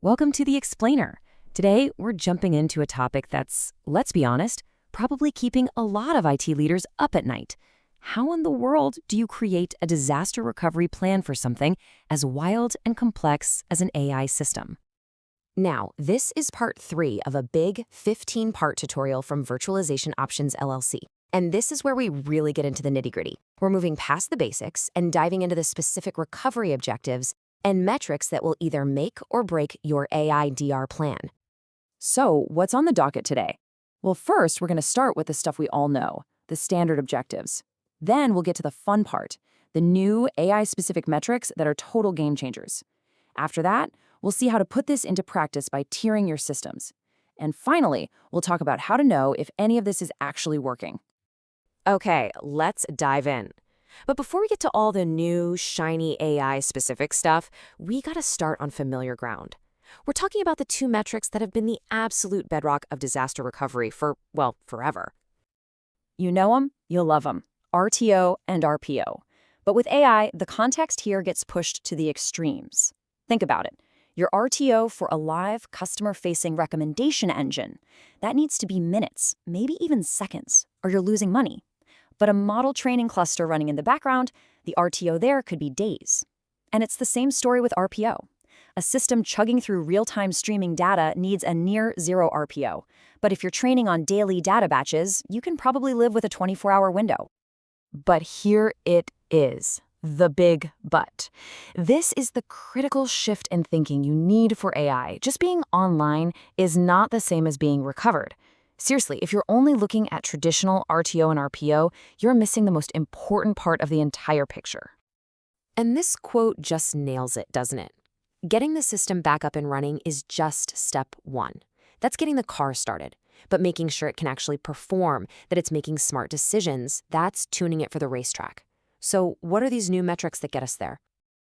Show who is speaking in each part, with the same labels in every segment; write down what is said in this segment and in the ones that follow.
Speaker 1: Welcome to The Explainer. Today, we're jumping into a topic that's, let's be honest, probably keeping a lot of IT leaders up at night. How in the world do you create a disaster recovery plan for something as wild and complex as an AI system?
Speaker 2: Now, this is part 3 of a big 15-part tutorial from Virtualization Options LLC. And this is where we really get into the nitty-gritty. We're moving past the basics and diving into the specific recovery objectives and metrics that will either make or break your AI DR plan.
Speaker 1: So, what's on the docket today? Well, first, we're going to start with the stuff we all know, the standard objectives. Then we'll get to the fun part, the new AI-specific metrics that are total game changers. After that, we'll see how to put this into practice by tiering your systems. And finally, we'll talk about how to know if any of this is actually working.
Speaker 2: Okay, let's dive in. But before we get to all the new, shiny AI-specific stuff, we gotta start on familiar ground. We're talking about the two metrics that have been the absolute bedrock of disaster recovery for, well, forever.
Speaker 1: You know them, you'll love them, RTO and RPO. But with AI, the context here gets pushed to the extremes. Think about it. Your RTO for a live, customer-facing recommendation engine, that needs to be minutes, maybe even seconds, or you're losing money. But a model training cluster running in the background, the RTO there could be days. And it's the same story with RPO. A system chugging through real-time streaming data needs a near-zero RPO. But if you're training on daily data batches, you can probably live with a 24-hour window.
Speaker 2: But here it is, the big but. This is the critical shift in thinking you need for AI. Just being online is not the same as being recovered. Seriously, if you're only looking at traditional RTO and RPO, you're missing the most important part of the entire picture. And this quote just nails it, doesn't it? Getting the system back up and running is just step one. That's getting the car started. But making sure it can actually perform, that it's making smart decisions, that's tuning it for the racetrack. So what are these new metrics that get us there?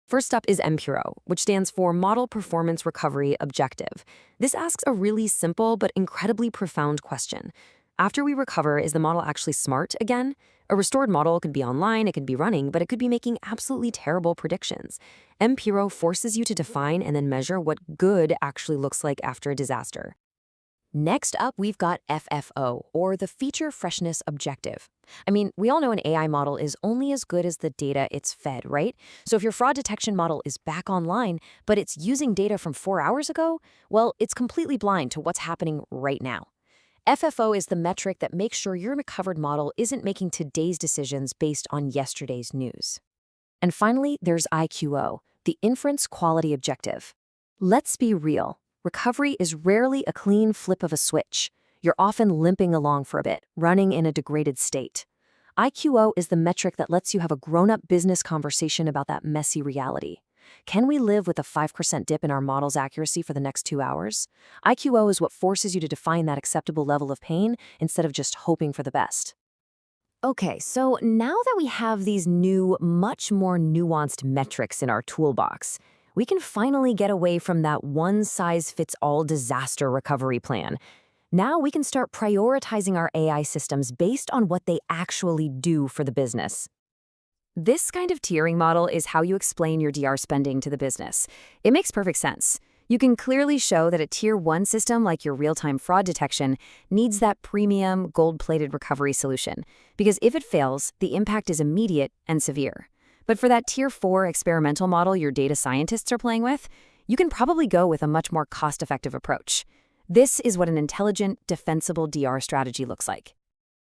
Speaker 2: First up is MPRO, which stands for Model Performance Recovery Objective. This asks a really simple but incredibly profound question. After we recover, is the model actually smart again? A restored model could be online, it could be running, but it could be making absolutely terrible predictions. MPRO forces you to define and then measure what good actually looks like after a disaster. Next up, we've got FFO, or the Feature Freshness Objective. I mean, we all know an AI model is only as good as the data it's fed, right? So if your fraud detection model is back online, but it's using data from 4 hours ago, well, it's completely blind to what's happening right now. FFO is the metric that makes sure your recovered model isn't making today's decisions based on yesterday's news. And finally, there's IQO, the Inference Quality Objective. Let's be real. Recovery is rarely a clean flip of a switch. You're often limping along for a bit, running in a degraded state. IQO is the metric that lets you have a grown-up business conversation about that messy reality. Can we live with a 5% dip in our model's accuracy for the next 2 hours? IQO is what forces you to define that acceptable level of pain instead of just hoping for the best. Okay, so now that we have these new, much more nuanced metrics in our toolbox, we can finally get away from that one-size-fits-all disaster recovery plan. Now we can start prioritizing our AI systems based on what they actually do for the business. This kind of tiering model is how you explain your DR spending to the business. It makes perfect sense. You can clearly show that a Tier 1 system like your real-time fraud detection needs that premium, gold-plated recovery solution, because if it fails, the impact is immediate and severe. But for that Tier 4 experimental model your data scientists are playing with, you can probably go with a much more cost-effective approach. This is what an intelligent, defensible DR strategy looks like.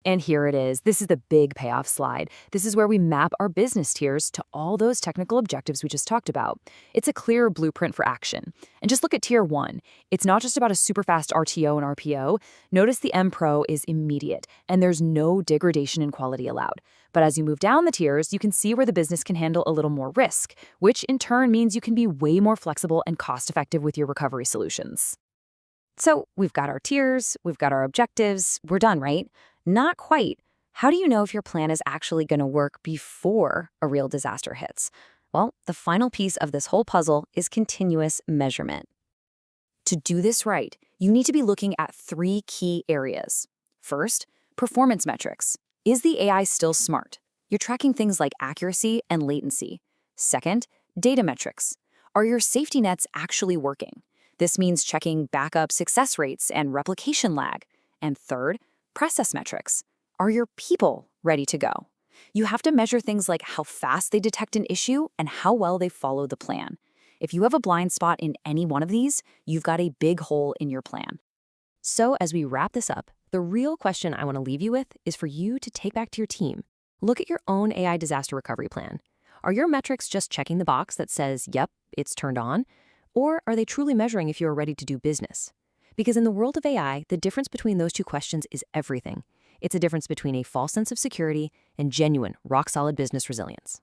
Speaker 2: And here it is. This is the big payoff slide. This is where we map our business tiers to all those technical objectives we just talked about. It's a clear blueprint for action. And just look at Tier 1. It's not just about a super fast RTO and RPO. Notice the MPRO is immediate, and there's no degradation in quality allowed. But as you move down the tiers, you can see where the business can handle a little more risk, which in turn means you can be way more flexible and cost-effective with your recovery solutions. So we've got our tiers, we've got our objectives, we're done, right? Not quite. How do you know if your plan is actually going to work before a real disaster hits? Well, the final piece of this whole puzzle is continuous measurement. To do this right, you need to be looking at 3 key areas. First, performance metrics. Is the AI still smart? You're tracking things like accuracy and latency. Second, data metrics. Are your safety nets actually working?
Speaker 1: This means checking backup success rates and replication lag. And third, process metrics. Are your people ready to go? You have to measure things like how fast they detect an issue and how well they follow the plan. If you have a blind spot in any one of these, you've got a big hole in your plan.
Speaker 3: So as we wrap this up, the real question I want to leave you with is for you to take back to your team. Look at your own AI disaster recovery plan. Are your metrics just checking the box that says, yep, it's turned on? Or are they truly measuring if you are ready to do business? Because in the world of AI, the difference between those two questions is everything. It's a difference between a false sense of security and genuine, rock-solid business resilience.